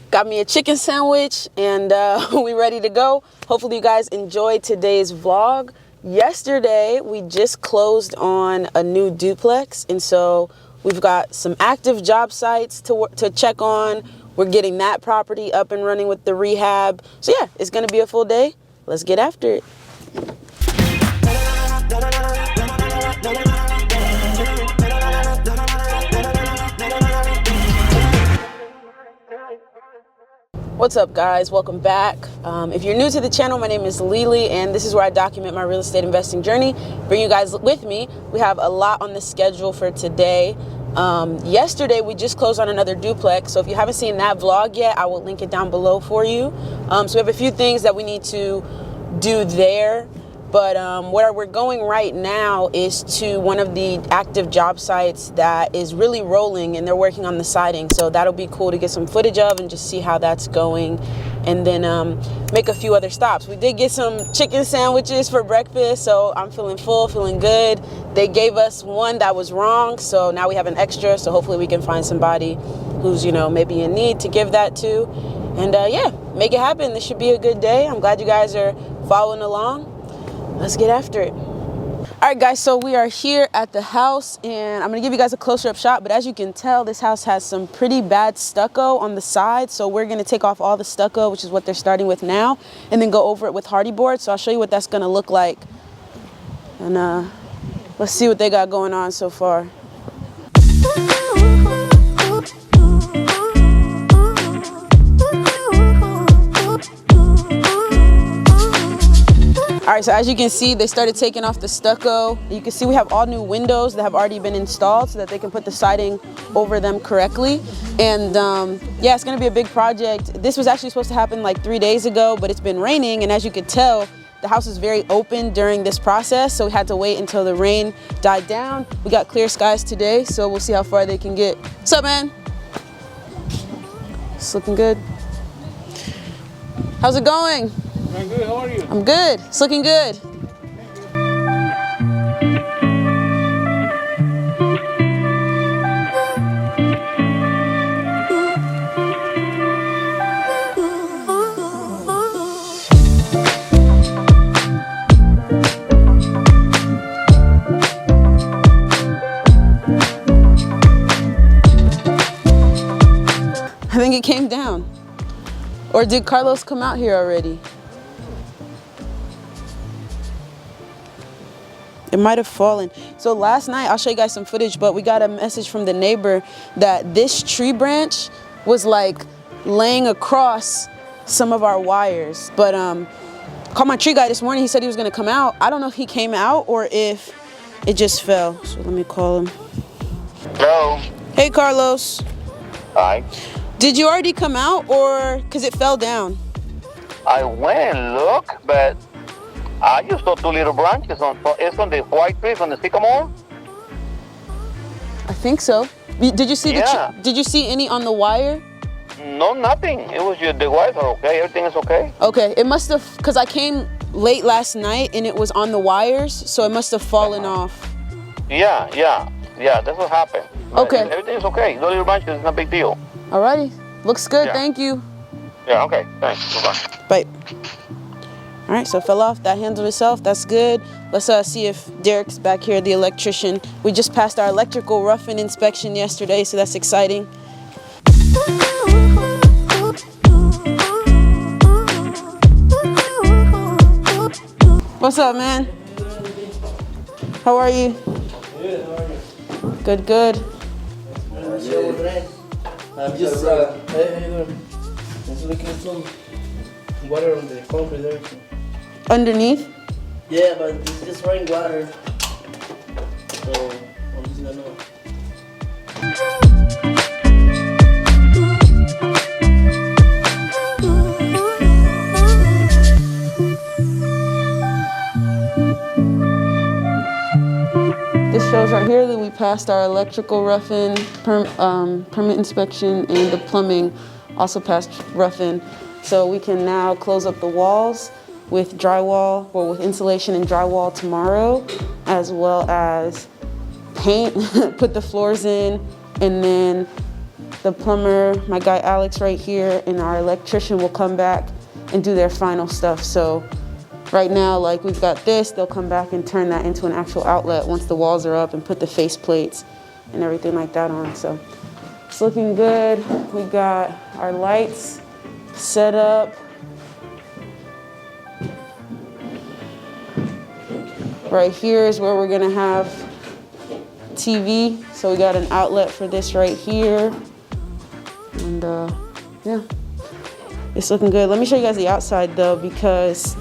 Got me a chicken sandwich and we ready to go. Hopefully you guys enjoyed today's vlog. Yesterday we just closed on a new duplex, and so we've got some active job sites to check on. We're getting that property up and running with the rehab. So yeah, it's gonna be a full day. Let's get after it. What's up guys, welcome back. If you're new to the channel, my name is Lili and this is where I document my real estate investing journey. Bring you guys with me. We have a lot on the schedule for today. Yesterday we just closed on another duplex, so if you haven't seen that vlog yet, I will link it down below for you. So we have a few things that we need to do there. But where we're going right now is to one of the active job sites that is really rolling, and they're working on the siding. So that'll be cool to get some footage of and just see how that's going, and then make a few other stops. We did get some chicken sandwiches for breakfast, so I'm feeling full, feeling good. They gave us one that was wrong, so now we have an extra. So hopefully we can find somebody who's, you know, maybe in need to give that to. And yeah, make it happen. This should be a good day. I'm glad you guys are following along. Let's get after it. All right guys, so we are here at the house and I'm gonna give you guys a closer up shot, but as you can tell, this house has some pretty bad stucco on the side. So we're gonna take off all the stucco, which is what they're starting with now, and then go over it with hardy board. So I'll show you what that's gonna look like. And let's see what they got going on so far. All right, so as you can see, they started taking off the stucco. You can see we have all new windows that have already been installed so that they can put the siding over them correctly. And yeah, it's gonna be a big project. This was actually supposed to happen like 3 days ago, but it's been raining. And as you could tell, the house is very open during this process. So we had to wait until the rain died down. We got clear skies today, so we'll see how far they can get. What's up, man? It's looking good. How's it going? I'm good, how are you? I'm good, it's looking good. I think it came down. Or did Carlos come out here already? It might have fallen. So last night, I'll show you guys some footage, but we got a message from the neighbor that this tree branch was like laying across some of our wires. But called my tree guy this morning. He said he was gonna come out. I don't know if he came out or if it just fell. So let me call him. Hello. Hey, Carlos. Hi. Did you already come out or, cause it fell down? I went and looked, but I just saw two little branches it's on the white tree from the sycamore. I think so. Did you see Yeah. did you see any on the wire? No, nothing. It was just the wires are okay. Everything is okay. Okay, it must have, cause I came late last night and it was on the wires, so it must have fallen off. Yeah. That's what happened. But Okay. everything is okay. The little branches is no big deal. Alrighty, looks good. Yeah. Thank you. Yeah. Okay. Thanks. Bye. Bye. All right, so it fell off. That handled itself. That's good. Let's see if Derek's back here, the electrician. We just passed our electrical rough-in inspection yesterday, so that's exciting. What's up, man? How are you? Good, how are you? Good, good. I'm just, hey, how you doing? Just looking at some water on the concrete there. Underneath? Yeah, but it's just running water. So, I'm just gonna know. This shows right here that we passed our electrical rough-in permit inspection, and the plumbing also passed rough-in. So we can now close up the walls with drywall, or with insulation and drywall tomorrow, as well as paint, put the floors in, and then the plumber, my guy Alex right here, and our electrician will come back and do their final stuff. So right now, like, we've got this, they'll come back and turn that into an actual outlet once the walls are up and put the face plates and everything like that on. So it's looking good. We got our lights set up. Right here is where we're gonna have TV. So we got an outlet for this right here. And yeah, it's looking good. Let me show you guys the outside though, because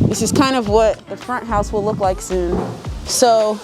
this is kind of what the front house will look like soon. So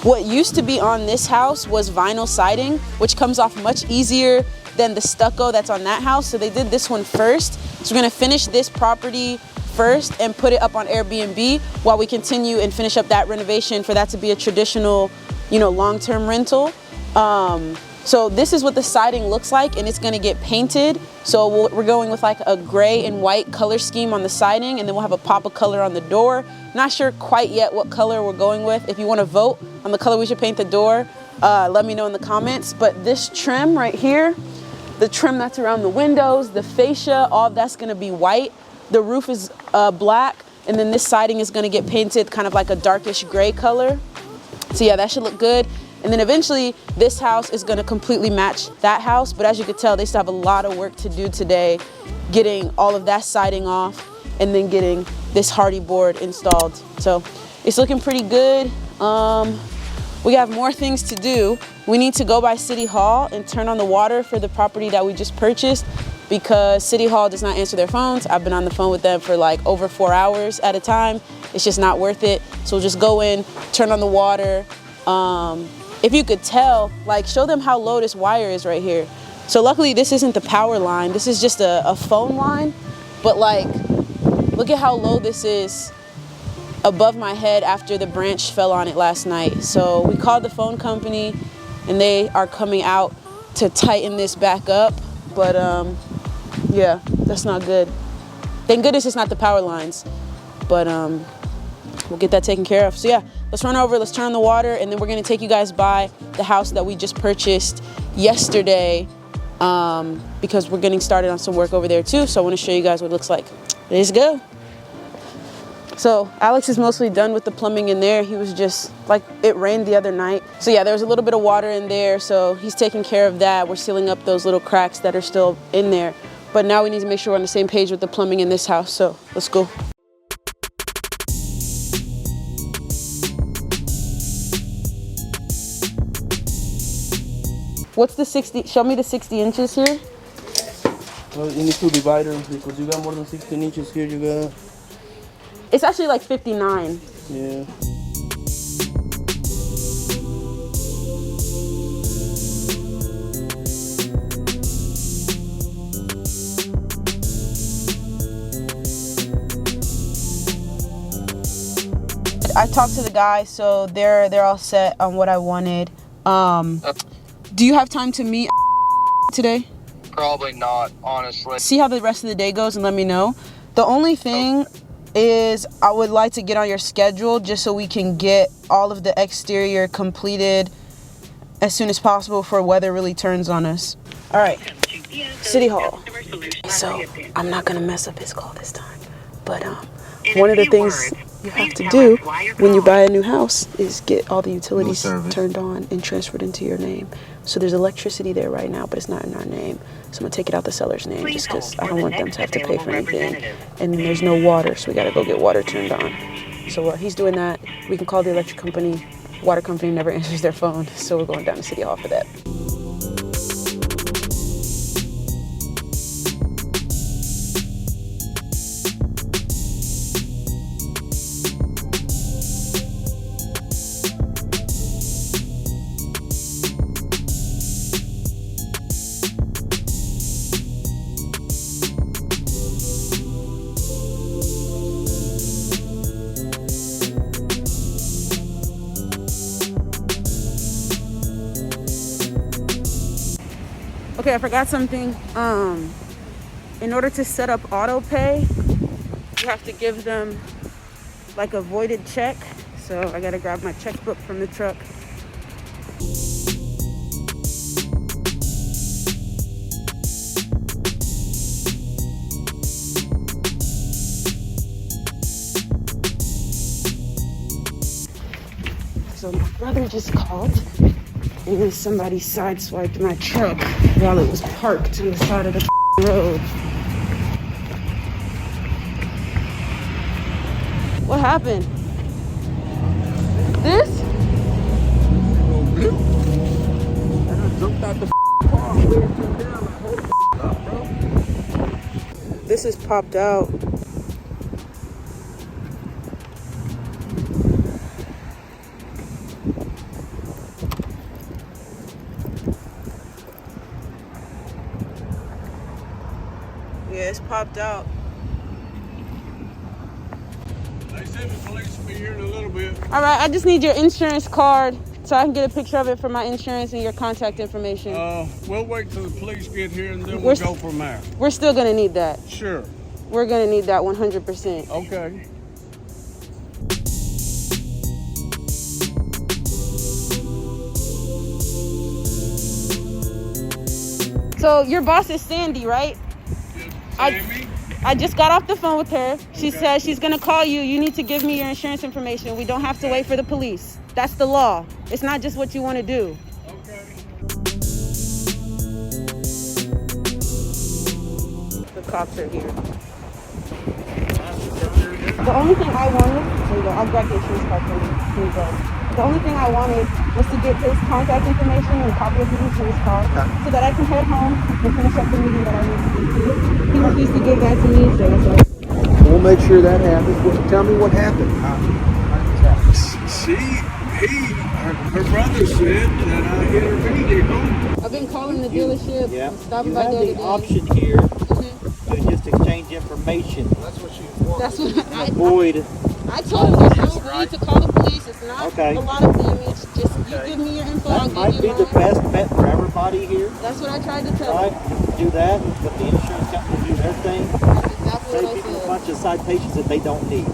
what used to be on this house was vinyl siding, which comes off much easier than the stucco that's on that house. So they did this one first. So we're gonna finish this property first and put it up on Airbnb while we continue and finish up that renovation for that to be a traditional, you know, long-term rental. So this is what the siding looks like, and it's gonna get painted. So we're going with like a gray and white color scheme on the siding, and then we'll have a pop of color on the door. Not sure quite yet what color we're going with. If you wanna vote on the color we should paint the door, let me know in the comments. But this trim right here, the trim that's around the windows, the fascia, all of that's gonna be white. The roof is black, and then this siding is gonna get painted kind of like a darkish gray color. So yeah, that should look good. And then eventually this house is gonna completely match that house. But as you could tell, they still have a lot of work to do today, getting all of that siding off and then getting this hardy board installed. So it's looking pretty good. We have more things to do. We need to go by City Hall and turn on the water for the property that we just purchased, because City Hall does not answer their phones. I've been on the phone with them for like over 4 hours at a time. It's just not worth it. So we'll just go in, turn on the water. If you could tell, like, show them how low this wire is right here. So luckily this isn't the power line. This is just a phone line. But like, look at how low this is above my head after the branch fell on it last night. So we called the phone company and they are coming out to tighten this back up. But yeah, that's not good. Thank goodness it's not the power lines, but we'll get that taken care of. So yeah, let's run over, let's turn on the water, and then we're gonna take you guys by the house that we just purchased yesterday, because we're getting started on some work over there too. So I wanna show you guys what it looks like. Let's go. So Alex is mostly done with the plumbing in there. He was just, like, it rained the other night. So yeah, there was a little bit of water in there, so he's taking care of that. We're sealing up those little cracks that are still in there. But now we need to make sure we're on the same page with the plumbing in this house, so let's go. What's the 60, show me the 60 inches here. Well, you need to divide them, because you got more than 16 inches here, you got... It's actually like 59. Yeah. I talked to the guy, so they're all set on what I wanted. Do you have time to meet today? Probably not, honestly. See how the rest of the day goes and let me know. The only thing is I would like to get on your schedule just so we can get all of the exterior completed as soon as possible before weather really turns on us. All right, City Hall. So I'm not gonna mess up his call this time, but one of the things you have to do when you buy a new house is get all the utilities turned on and transferred into your name. So there's electricity there right now, but it's not in our name. So I'm gonna take it out the seller's name just because I don't want them to have to pay for anything. And there's no water, so we gotta go get water turned on. So while he's doing that, we can call the electric company. Water company never answers their phone, so we're going down to City Hall for that. Okay, I forgot something. In order to set up auto pay, you have to give them like a voided check. So I gotta grab my checkbook from the truck. brother just called, and then somebody sideswiped my truck while it was parked on the side of the road. What happened? This? This is popped out. Yeah, it's popped out. They said the police will be here in a little bit. All right, I just need your insurance card so I can get a picture of it for my insurance and your contact information. We'll wait till the police get here and then we'll go from there. We're still gonna need that. Sure. We're gonna need that 100%. Okay. So your boss is Sandy, right? Sammy? I just got off the phone with her. She said she's gonna call you. You need to give me your insurance information. We don't have to wait for the police. That's the law. It's not just what you want to do. Okay. The cops are here. The only thing I wanted, there you go, I'll grab the insurance card for you. Here you go. The only thing I wanted was to get his contact information and a copy of his insurance card so that I can head home and finish up the meeting that I need to do. He refused to give that to me, so that's why. We'll make sure that happens. Tell me what happened. Her brother said that I hit her vehicle. I've been calling the dealership, Yeah. stopping You by have there the today. option here to just exchange information. That's what Avoid. I told him there's no need to call the police. It's not Okay. a lot of damage. Just you give me your info, I'll That might give be you the mine. best bet for everybody here. That's what I tried to tell Right? him. Do that. Let the insurance company do their thing. That's exactly Save what I people a said. bunch of citations that they don't need.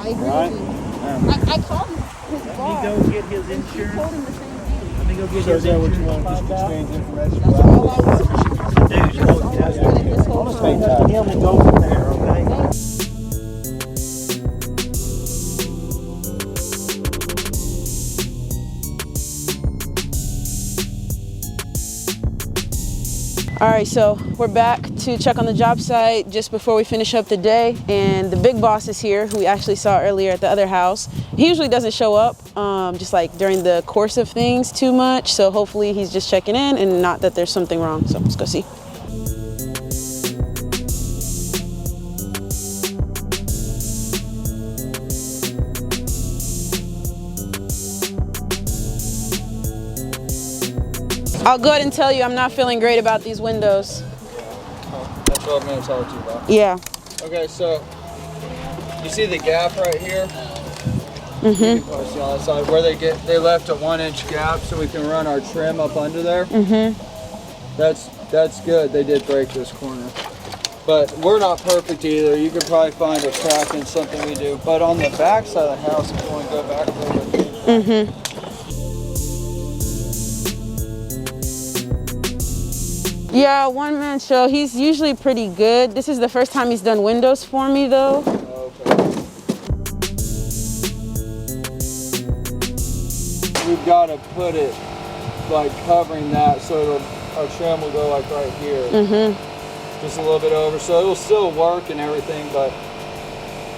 I agree Right? with you. Um, I called his Let boss. me go get his And she told insurance. him the same thing. Let me go get So his is that what you insurance. want? Just exchange information? That's all I was Dude, That's all I wanted this whole I'll time. talk to him and go from there, okay? All right, so we're back to check on the job site just before we finish up the day, and the big boss is here, who we actually saw earlier at the other house. He usually doesn't show up, just like during the course of things too much, so hopefully he's just checking in and not that there's something wrong, so let's go see. I'll go ahead and tell you I'm not feeling great about these windows. That's what I'm going to talk to you about. Yeah. Okay, so you see the gap right here? Mm-hmm. You can probably see on the side where they left a 1-inch gap so we can run our trim up under there. Mm-hmm. That's good. They did break this corner. But we're not perfect either. You could probably find a crack in something we do. But on the back side of the house, if you want to go back a little bit. Mm-hmm. Yeah, one man show. He's usually pretty good. This is the first time he's done windows for me though. Okay. We've got to put it like covering that so our trim will go like right here. Mm-hmm. Just a little bit over. So it'll still work and everything, but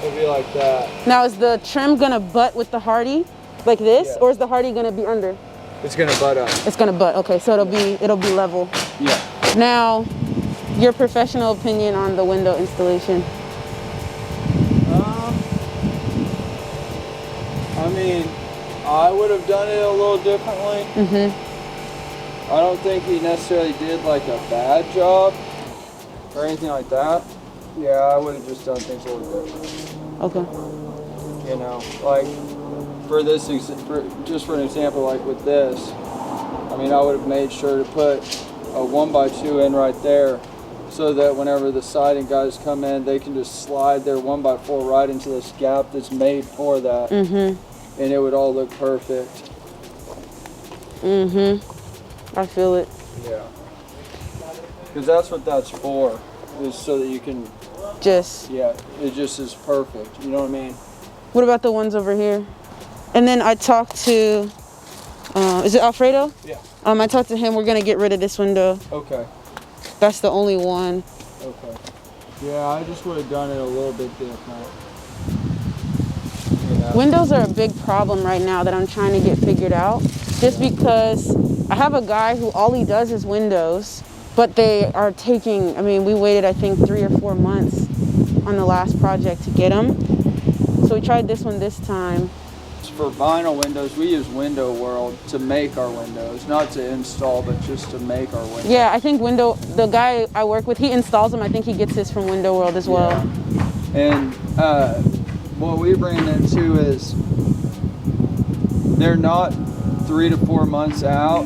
it'll be like that. Now is the trim gonna butt with the hardy like this, Yeah. or is the hardy gonna be under? It's gonna butt up. It's gonna butt. Okay, so it'll be level. Yeah. Now, your professional opinion on the window installation. I mean, I would have done it a little differently. Mm-hmm. I don't think he necessarily did like a bad job or anything like that. Yeah, I would have just done things a little different. Okay. You know, like for this, just for an example, like with this, I mean, I would have made sure to put a 1x2 in right there so that whenever the siding guys come in, they can just slide their 1x4 right into this gap that's made for that. Mm-hmm. And it would all look perfect. Mm-hmm. I feel it. Yeah. Because that's what that's for, is so that you can, Just. yeah, it just is perfect. You know what I mean? What about the ones over here? And then I talked to Is it Alfredo? Yeah. I talked to him. We're gonna get rid of this window. Okay. That's the only one. Okay. Yeah, I just would have done it a little bit different. You know? Windows are a big problem right now that I'm trying to get figured out. Just because I have a guy who all he does is windows, but they are taking, I mean, we waited I think 3 or 4 months on the last project to get them. So we tried this one this time. For vinyl windows, we use Window World to make our windows, not to install, but just to make our windows. Yeah, I think the guy I work with, he installs them. I think he gets his from Window World as well. Yeah. And what we ran into is they're not 3 to 4 months out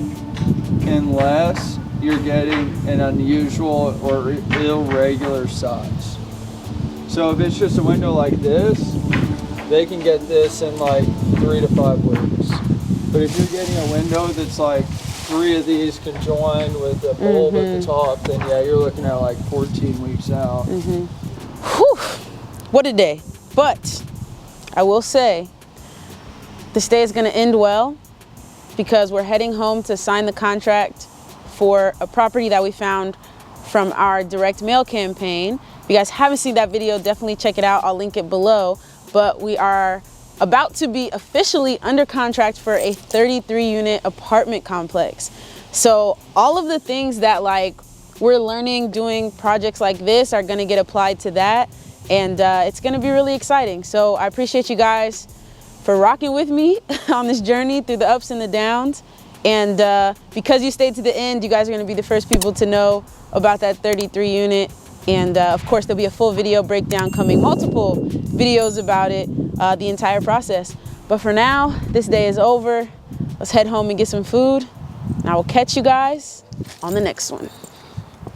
unless you're getting an unusual or irregular size. So if it's just a window like this, they can get this in like 3 to 5 weeks. But if you're getting a window that's like 3 of these conjoined with a bulb at the top, then yeah, you're looking at like 14 weeks out. Whew, what a day. But I will say, this day is gonna end well because we're heading home to sign the contract for a property that we found from our direct mail campaign. If you guys haven't seen that video, definitely check it out. I'll link it below. But we are about to be officially under contract for a 33-unit apartment complex. So all of the things that like we're learning doing projects like this are gonna get applied to that. And it's gonna be really exciting. So I appreciate you guys for rocking with me on this journey through the ups and the downs. And because you stayed to the end, you guys are gonna be the first people to know about that 33 unit. And of course, there'll be a full video breakdown coming, multiple videos about it, the entire process. But for now, this day is over. Let's head home and get some food. And I will catch you guys on the next one.